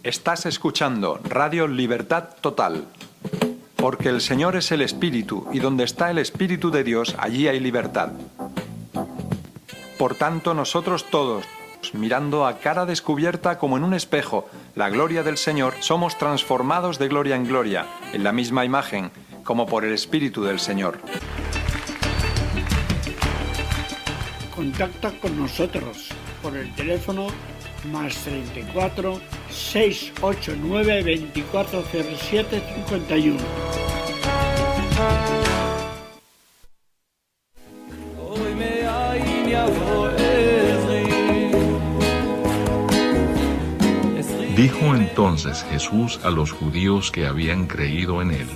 Estás escuchando Radio Libertad Total, porque el Señor es el Espíritu, y donde está el Espíritu de Dios, allí hay libertad. Por tanto, nosotros todos, mirando a cara descubierta como en un espejo la gloria del Señor, somos transformados de gloria en gloria, en la misma imagen, como por el Espíritu del Señor. Contacta con nosotros por el teléfono más 34 689 2407 51. Dijo entonces Jesús a los judíos que habían creído en él: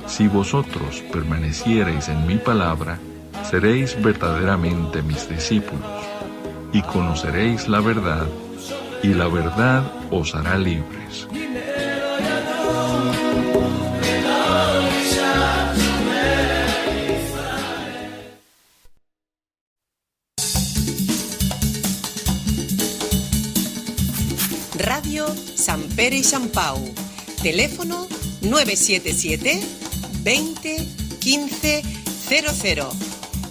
Si vosotros permaneciereis en mi palabra, seréis verdaderamente mis discípulos, y conoceréis la verdad, y la verdad os hará libres. Radio Sant Pere i Sant Pau. Teléfono 977 20 15 00.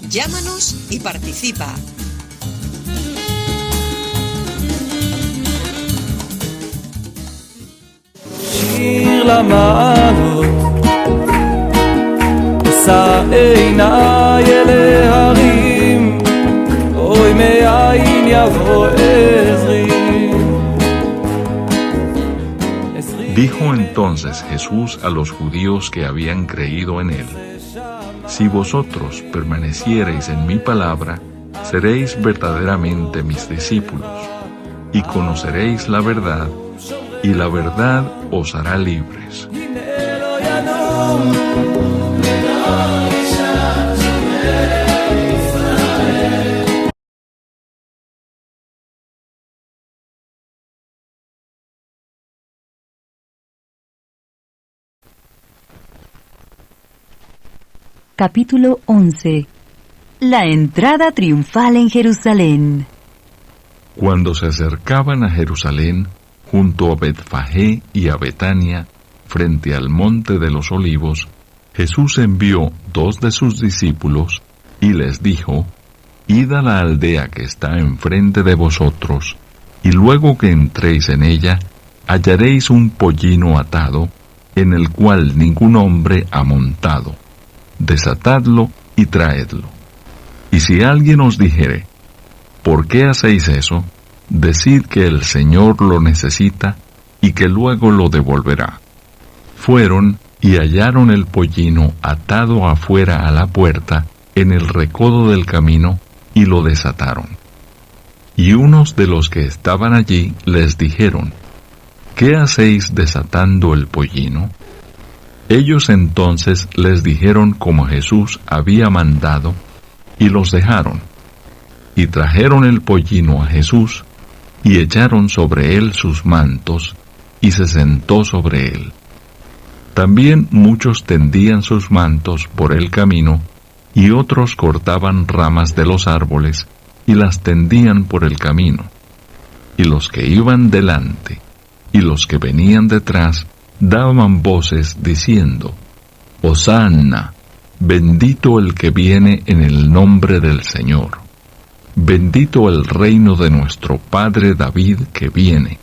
Llámanos y participa. שיר למעלות, אשא עיניי אל ההרים, אוי מאין יבוא עזרי. Dijo entonces Jesús a los judíos que habían creído en él: Si vosotros permaneciereis en mi palabra, seréis verdaderamente mis discípulos, y conoceréis la verdad, y la verdad os hará libres. Capítulo 11. La entrada triunfal en Jerusalén. Cuando se acercaban a Jerusalén, junto a Betfagé y a Betania, frente al monte de los Olivos, Jesús envió 2 de sus discípulos y les dijo: Id a la aldea que está enfrente de vosotros, y luego que entréis en ella, hallaréis un pollino atado, en el cual ningún hombre ha montado. Desatadlo y traedlo. Y si alguien os dijere: ¿por qué hacéis eso?, decid que el Señor lo necesita y que luego lo devolverá. Fueron y hallaron el pollino atado afuera a la puerta, en el recodo del camino, y lo desataron. Y unos de los que estaban allí les dijeron: ¿qué hacéis desatando el pollino? Ellos entonces les dijeron como Jesús había mandado, y los dejaron. Y trajeron el pollino a Jesús, y echaron sobre él sus mantos, y se sentó sobre él. También muchos tendían sus mantos por el camino, y otros cortaban ramas de los árboles, y las tendían por el camino. Y los que iban delante, y los que venían detrás, daban voces diciendo: Hosanna, bendito el que viene en el nombre del Señor. Bendito el reino de nuestro Padre David que viene.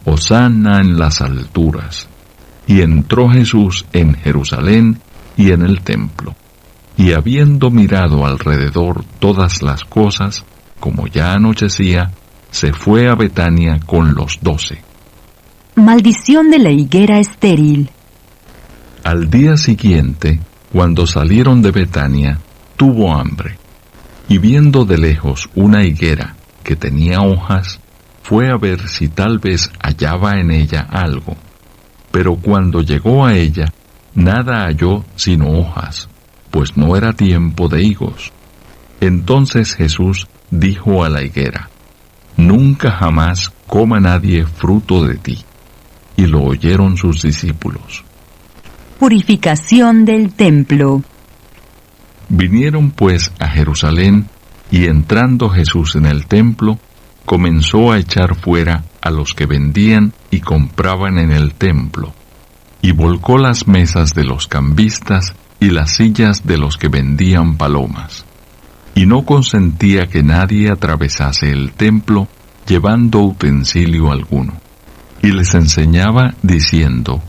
Hosanna en las alturas. Y entró Jesús en Jerusalén y en el templo. Y habiendo mirado alrededor todas las cosas, como ya anochecía, se fue a Betania con los 12. Maldición de la higuera estéril. Al día siguiente, cuando salieron de Betania, tuvo hambre. Y viendo de lejos una higuera que tenía hojas, fue a ver si tal vez hallaba en ella algo. Pero cuando llegó a ella, nada halló sino hojas, pues no era tiempo de higos. Entonces Jesús dijo a la higuera: Nunca jamás coma nadie fruto de ti. Y lo oyeron sus discípulos. Purificación del templo. Vinieron pues a Jerusalén, y entrando Jesús en el templo, comenzó a echar fuera a los que vendían y compraban en el templo, y volcó las mesas de los cambistas y las sillas de los que vendían palomas, y no consentía que nadie atravesase el templo llevando utensilio alguno. Y les enseñaba diciendo: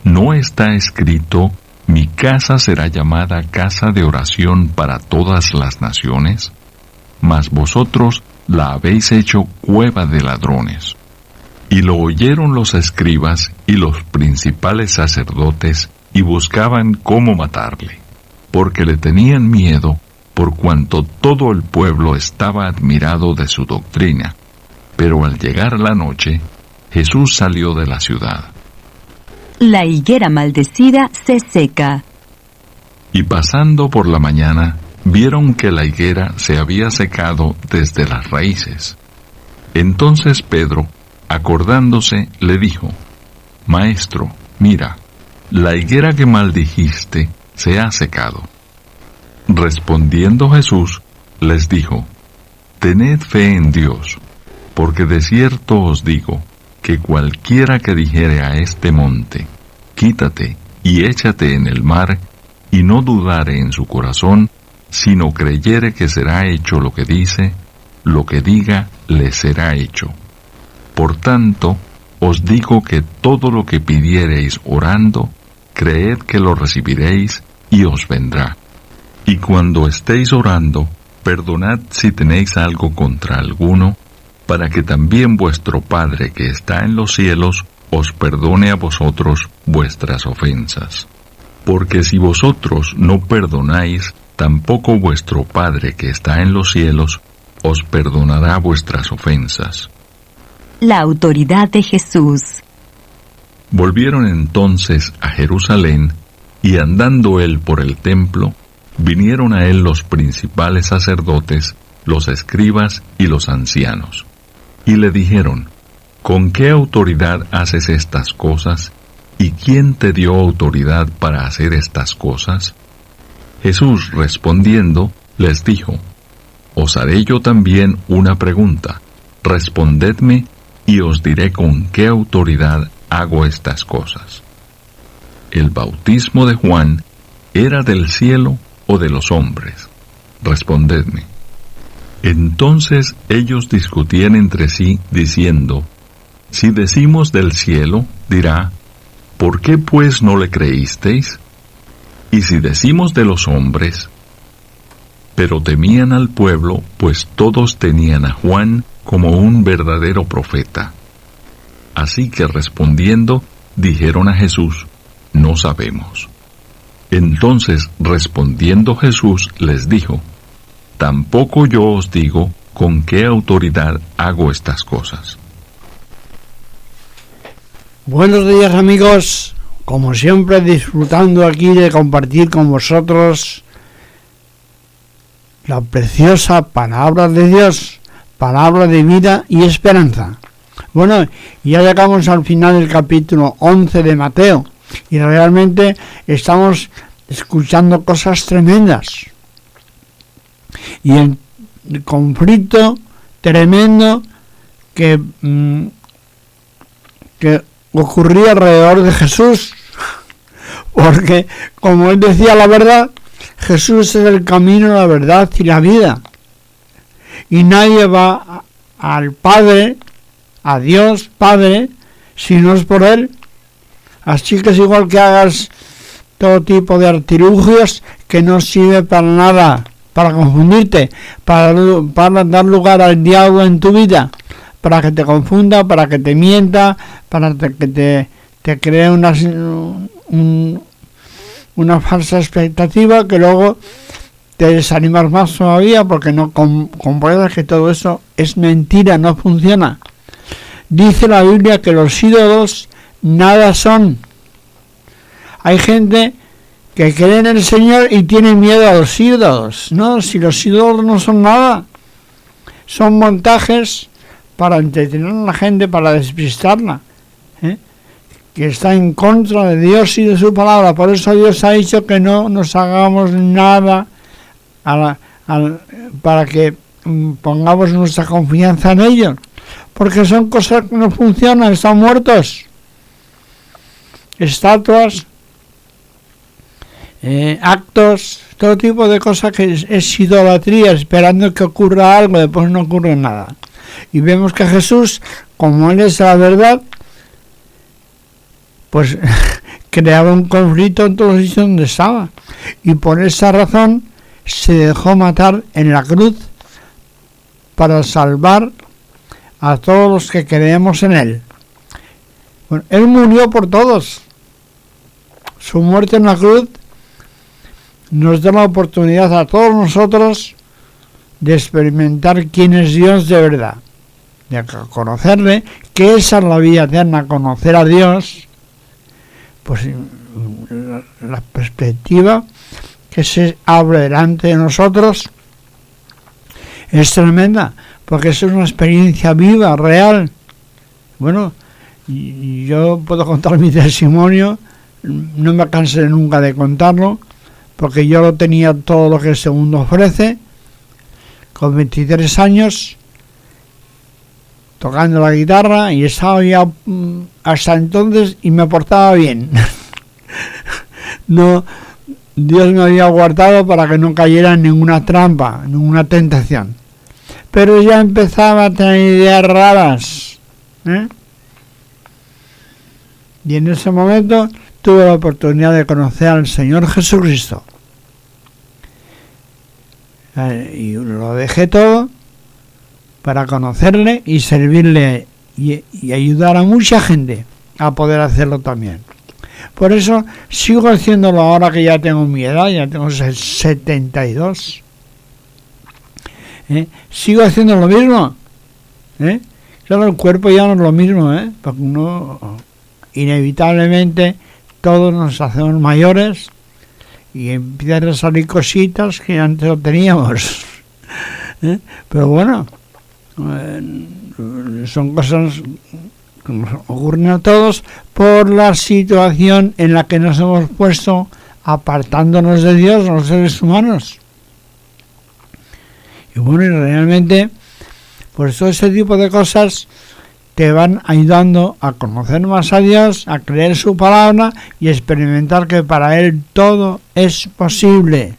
¿no está escrito: mi casa será llamada casa de oración para todas las naciones? Mas vosotros la habéis hecho cueva de ladrones. Y lo oyeron los escribas y los principales sacerdotes, y buscaban cómo matarle, porque le tenían miedo, por cuanto todo el pueblo estaba admirado de su doctrina. Pero al llegar la noche, Jesús salió de la ciudad. La higuera maldecida se seca. Y pasando por la mañana, vieron que la higuera se había secado desde las raíces. Entonces Pedro, acordándose, le dijo: Maestro, mira, la higuera que maldijiste se ha secado. Respondiendo Jesús, les dijo: Tened fe en Dios, porque de cierto os digo, que cualquiera que dijere a este monte: quítate y échate en el mar, y no dudare en su corazón, sino creyere que será hecho lo que dice, lo que diga le será hecho. Por tanto, os digo que todo lo que pidiereis orando, creed que lo recibiréis y os vendrá. Y cuando estéis orando, perdonad si tenéis algo contra alguno, para que también vuestro Padre que está en los cielos os perdone a vosotros vuestras ofensas. Porque si vosotros no perdonáis, tampoco vuestro Padre que está en los cielos os perdonará vuestras ofensas. La autoridad de Jesús. Volvieron entonces a Jerusalén, y andando él por el templo, vinieron a él los principales sacerdotes, los escribas y los ancianos, y le dijeron: ¿con qué autoridad haces estas cosas? ¿Y quién te dio autoridad para hacer estas cosas? Jesús respondiendo les dijo: os haré yo también una pregunta, respondedme y os diré con qué autoridad hago estas cosas. ¿El bautismo de Juan era del cielo o de los hombres? Respondedme. Entonces ellos discutían entre sí, diciendo: si decimos del cielo, dirá: ¿por qué pues no le creísteis? Y si decimos de los hombres. Pero temían al pueblo, pues todos tenían a Juan como un verdadero profeta. Así que respondiendo, dijeron a Jesús: no sabemos. Entonces respondiendo Jesús les dijo: tampoco yo os digo con qué autoridad hago estas cosas. Buenos días, amigos, como siempre disfrutando aquí de compartir con vosotros la preciosa palabra de Dios, palabra de vida y esperanza. Bueno, ya llegamos al final del capítulo 11 de Mateo y realmente estamos escuchando cosas tremendas y el conflicto tremendo que ocurría alrededor de Jesús, porque como él decía la verdad, Jesús es el camino, la verdad y la vida, y nadie va al Padre, a Dios Padre, si no es por él. Así que es igual que hagas todo tipo de artilugios que no sirve para nada, para confundirte, para dar lugar al diablo en tu vida, para que te confunda, para que te mienta, para que te cree una falsa expectativa que luego te desanimas más todavía porque no compruebas que todo eso es mentira, no funciona. Dice la Biblia que los ídolos nada son. Hay gente que cree en el Señor y tiene miedo a los ídolos. No, si los ídolos no son nada, son montajes para entretener a la gente, para despistarla, que está en contra de Dios y de su palabra. Por eso Dios ha dicho que no nos hagamos nada para que pongamos nuestra confianza en ellos, porque son cosas que no funcionan, están muertos. Estatuas, actos, todo tipo de cosas que es idolatría, esperando que ocurra algo, después no ocurre nada. Y vemos que Jesús, como Él es la verdad, pues creaba un conflicto en todos los sitios donde estaba. Y por esa razón se dejó matar en la cruz para salvar a todos los que creemos en Él. Bueno, Él murió por todos. Su muerte en la cruz nos da la oportunidad a todos nosotros de experimentar quién es Dios de verdad, de conocerle, que esa es la vida eterna, conocer a Dios. Pues la perspectiva que se abre delante de nosotros es tremenda, porque es una experiencia viva, real. Bueno, y yo puedo contar mi testimonio, no me cansé nunca de contarlo, porque yo lo tenía todo lo que este mundo ofrece, con 23 años, tocando la guitarra, y estaba ya hasta entonces y me portaba bien. No, Dios me había guardado para que no cayera en ninguna trampa, ninguna tentación. Pero ya empezaba a tener ideas raras, y en ese momento tuve la oportunidad de conocer al Señor Jesucristo. Y lo dejé todo para conocerle y servirle y ayudar a mucha gente a poder hacerlo también. Por eso sigo haciéndolo ahora que ya tengo mi edad, ya tengo 72. Sigo haciendo lo mismo. Claro, el cuerpo ya no es lo mismo, porque uno, inevitablemente, todos nos hacemos mayores y empiezan a salir cositas que antes no teníamos. Pero bueno, son cosas que nos ocurren a todos por la situación en la que nos hemos puesto, apartándonos de Dios, los seres humanos. Y bueno, y realmente, pues todo ese tipo de cosas te van ayudando a conocer más a Dios, a creer su palabra y experimentar que para Él todo es posible.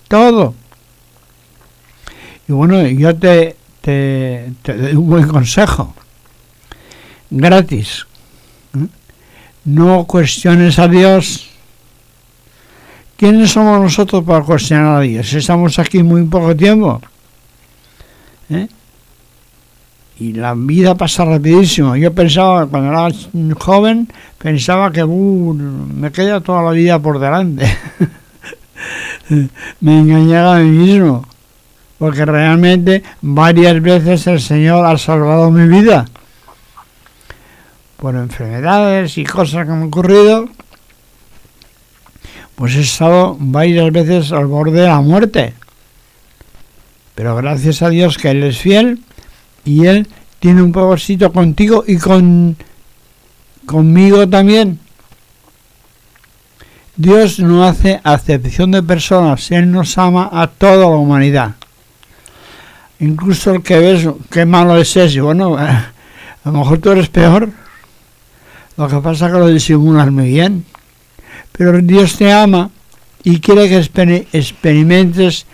Todo. Y bueno, yo te doy un buen consejo. Gratis. No cuestiones a Dios. ¿Quiénes somos nosotros para cuestionar a Dios? Estamos aquí muy poco tiempo. Y la vida pasa rapidísimo. Yo pensaba, cuando era joven, pensaba que me queda toda la vida por delante. Me engañaba a mí mismo, porque realmente varias veces el Señor ha salvado mi vida por enfermedades y cosas que me han ocurrido. Pues he estado varias veces al borde de la muerte, pero gracias a Dios que Él es fiel y Él tiene un propósito contigo y conmigo también. Dios no hace acepción de personas, Él nos ama a toda la humanidad. Incluso el que ves qué malo es ese, bueno, a lo mejor tú eres peor, lo que pasa es que lo disimulas muy bien, pero Dios te ama y quiere que experimentes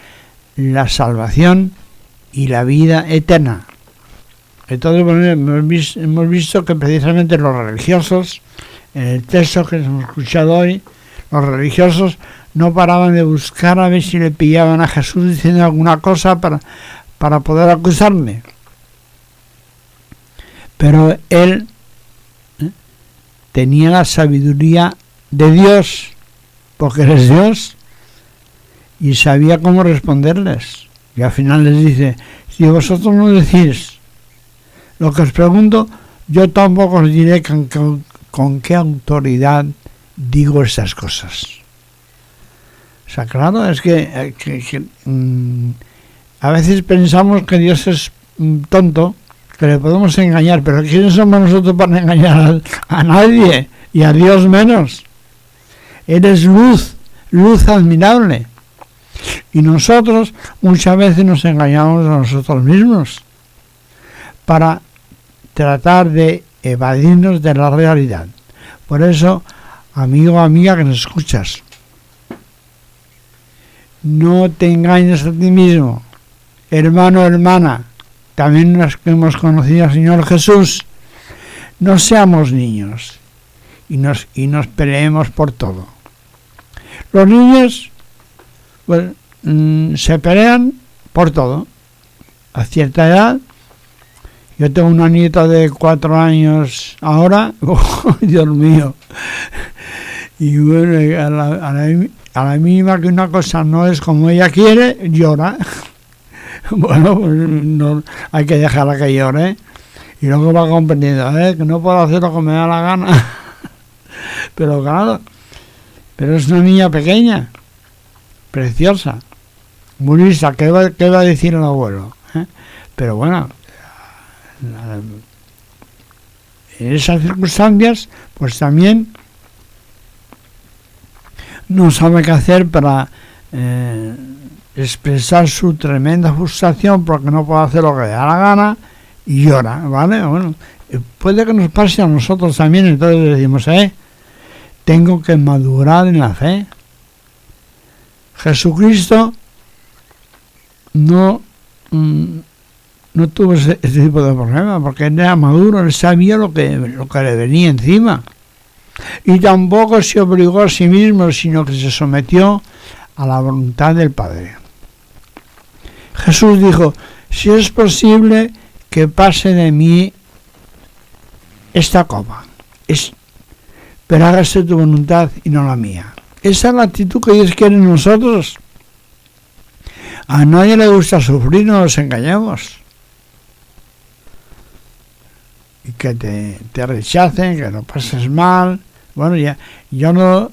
la salvación y la vida eterna. Entonces, bueno, hemos visto que precisamente los religiosos, en el texto que hemos escuchado hoy, los religiosos no paraban de buscar a ver si le pillaban a Jesús diciendo alguna cosa para poder acusarle. Pero Él tenía la sabiduría de Dios, porque Él es Dios, y sabía cómo responderles. Y al final les dice: si vosotros no decís lo que os pregunto, yo tampoco os diré con qué autoridad digo estas cosas. O sea, claro, es que a veces pensamos que Dios es tonto, que le podemos engañar, pero ¿quiénes somos nosotros para engañar a nadie? Y a Dios menos. Él es luz admirable. Y nosotros muchas veces nos engañamos a nosotros mismos para tratar de evadirnos de la realidad. Por eso, amigo o amiga que nos escuchas, no te engañes a ti mismo, hermano o hermana, también los que hemos conocido al Señor Jesús. No seamos niños y nos peleemos por todo. Los niños pues, se pelean por todo. A cierta edad, yo tengo una nieta de 4 años ahora, oh, Dios mío, y bueno, a la mínima que una cosa no es como ella quiere, llora. Bueno, pues no, hay que dejarla que llore. Y luego va comprendiendo, que no puedo hacer lo que me da la gana. Pero claro, pero es una niña pequeña, preciosa, muy lista. ¿Qué va a decir el abuelo? Pero bueno, en esas circunstancias, pues también no sabe qué hacer para expresar su tremenda frustración porque no puede hacer lo que le da la gana y llora, ¿vale? Bueno, puede que nos pase a nosotros también, entonces decimos, tengo que madurar en la fe. Jesucristo no tuvo ese tipo de problema porque él era maduro, él sabía lo que le venía encima. Y tampoco se obligó a sí mismo, sino que se sometió a la voluntad del Padre. Jesús dijo, si es posible que pase de mí esta copa, pero hágase tu voluntad y no la mía. Esa es la actitud que Dios quiere en nosotros. A nadie le gusta sufrir, no nos engañemos. Y que te rechacen, que lo pases mal. Bueno, yo no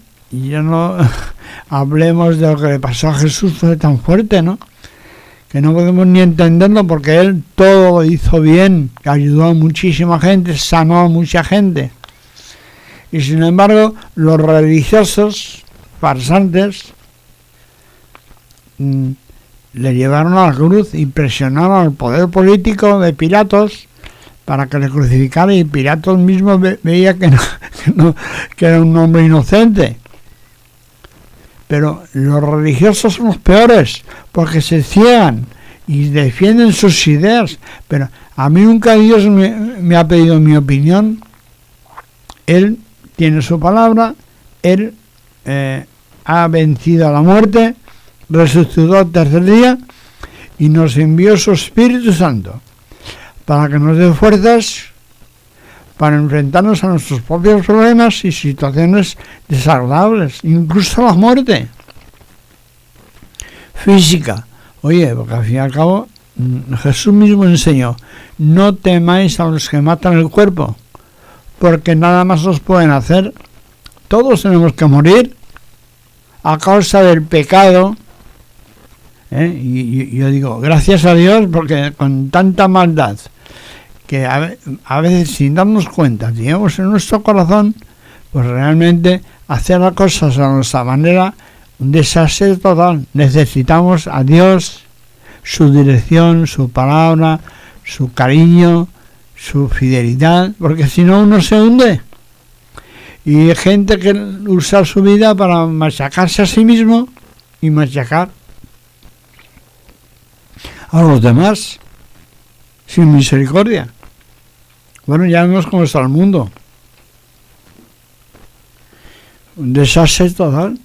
hablemos de lo que le pasó a Jesús, fue tan fuerte, ¿no? Que no podemos ni entenderlo porque él todo lo hizo bien, ayudó a muchísima gente, sanó a mucha gente. Y sin embargo, los religiosos farsantes le llevaron a la cruz y presionaron al poder político de Pilatos para que le crucificara, y Pilatos mismo veía que era un hombre inocente. Pero los religiosos son los peores porque se ciegan y defienden sus ideas. Pero a mí nunca Dios me ha pedido mi opinión. Él tiene su palabra, él ha vencido a la muerte, resucitó al tercer día y nos envió su Espíritu Santo para que nos dé fuerzas para enfrentarnos a nuestros propios problemas y situaciones desagradables, incluso la muerte física. Oye, porque al fin y al cabo Jesús mismo enseñó, no temáis a los que matan el cuerpo, porque nada más os pueden hacer. Todos tenemos que morir a causa del pecado. Y yo digo, gracias a Dios, porque con tanta maldad que a veces sin darnos cuenta tenemos en nuestro corazón, pues realmente hacer las cosas a nuestra manera, un desastre total. Necesitamos a Dios, su dirección, su palabra, su cariño, su fidelidad, porque si no uno se hunde. Y hay gente que usa su vida para machacarse a sí mismo y machacar a los demás sin misericordia. Bueno, ya vemos cómo está el mundo. Un desastre total.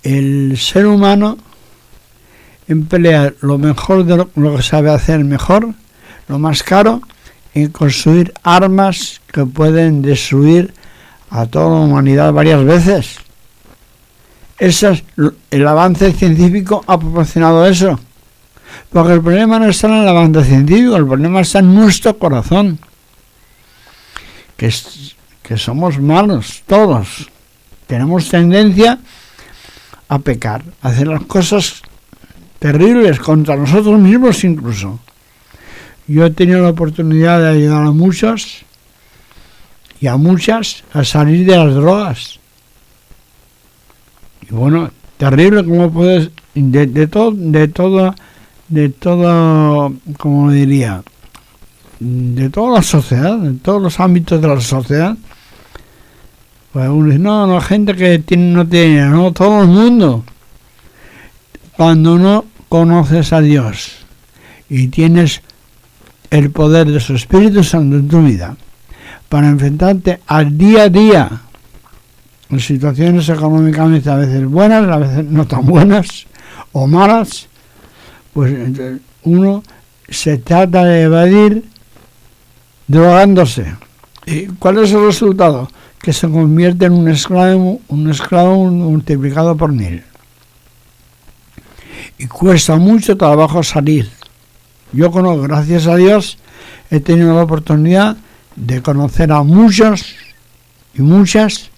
El ser humano emplea lo mejor de lo que sabe hacer mejor, lo más caro, en construir armas que pueden destruir a toda la humanidad varias veces. El avance científico ha proporcionado eso. Porque el problema no está en el avance científico, el problema está en nuestro corazón. Que somos malos, todos. Tenemos tendencia a pecar, a hacer las cosas terribles contra nosotros mismos incluso. Yo he tenido la oportunidad de ayudar a muchos y a muchas a salir de las drogas. Y bueno, terrible cómo puedes, de todo, como diría, de toda la sociedad, de todos los ámbitos de la sociedad. Pues uno dice, no, gente que no tiene, no, todo el mundo. Cuando no conoces a Dios y tienes el poder de su Espíritu Santo en tu vida para enfrentarte al día a día en situaciones económicamente a veces buenas, a veces no tan buenas o malas, pues uno se trata de evadir drogándose. ¿Y cuál es el resultado? Que se convierte en un esclavo multiplicado por 1000. Y cuesta mucho trabajo salir. Yo conozco, gracias a Dios, he tenido la oportunidad de conocer a muchos y muchas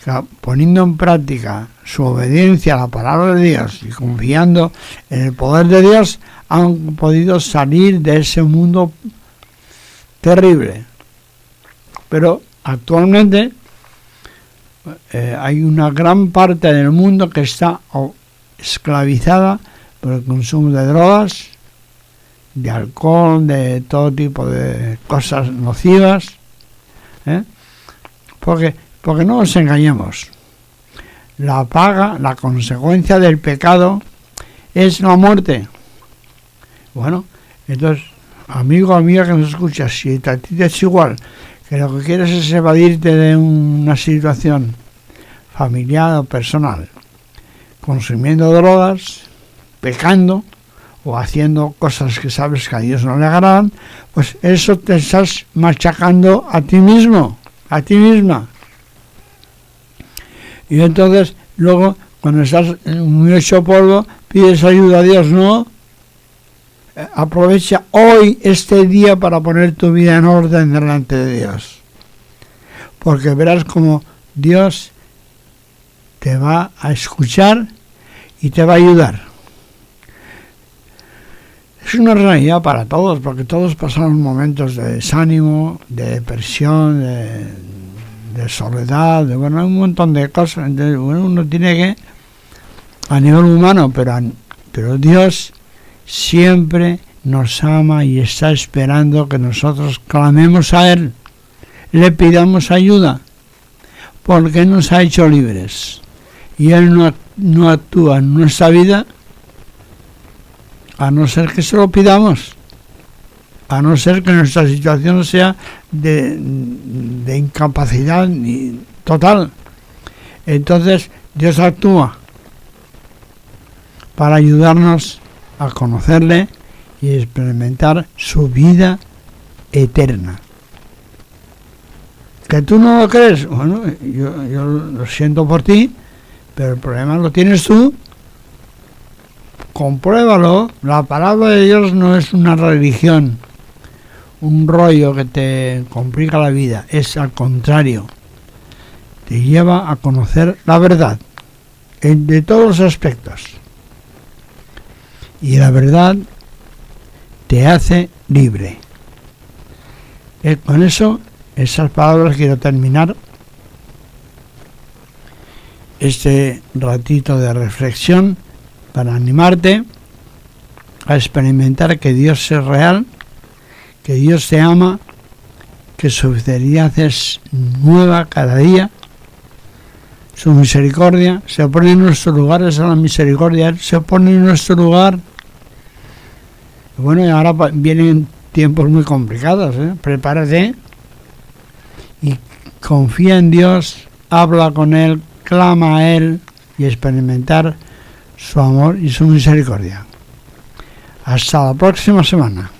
que, poniendo en práctica su obediencia a la palabra de Dios y confiando en el poder de Dios, han podido salir de ese mundo terrible. Pero actualmente hay una gran parte del mundo que está esclavizada por el consumo de drogas, de alcohol, de todo tipo de cosas nocivas, porque no nos engañemos, la paga, la consecuencia del pecado es la muerte. Bueno, entonces, amigo, amiga que nos escuchas, si a ti te es igual, que lo que quieres es evadirte de una situación familiar o personal, consumiendo drogas, pecando o haciendo cosas que sabes que a Dios no le agradan, pues eso te estás machacando a ti mismo, a ti misma. Y entonces luego cuando estás muy hecho polvo pides ayuda a Dios, ¿no? Aprovecha hoy este día para poner tu vida en orden delante de Dios, porque verás como Dios te va a escuchar y te va a ayudar. Es una realidad para todos, porque todos pasamos momentos de desánimo, de depresión, de soledad, hay un montón de cosas. Entonces, uno tiene que, a nivel humano, pero Dios siempre nos ama y está esperando que nosotros clamemos a Él, le pidamos ayuda, porque nos ha hecho libres. Y Él no actúa en nuestra vida a no ser que se lo pidamos, a no ser que nuestra situación sea de incapacidad total. Entonces Dios actúa para ayudarnos a conocerle y experimentar su vida eterna. ¿Que tú no lo crees? Bueno, yo lo siento por ti, pero el problema lo tienes tú. Compruébalo. La palabra de Dios no es una religión, un rollo que te complica la vida, es al contrario, te lleva a conocer la verdad de todos los aspectos, y la verdad te hace libre. Con esas palabras quiero terminar este ratito de reflexión, para animarte a experimentar que Dios es real, que Dios te ama, que su fidelidad es nueva cada día, su misericordia se pone en nuestro lugar, esa es la misericordia, Él se pone en nuestro lugar. Bueno, y ahora vienen tiempos muy complicados, prepárate y confía en Dios, habla con Él, clama a Él y experimentar su amor y su misericordia. Hasta la próxima semana.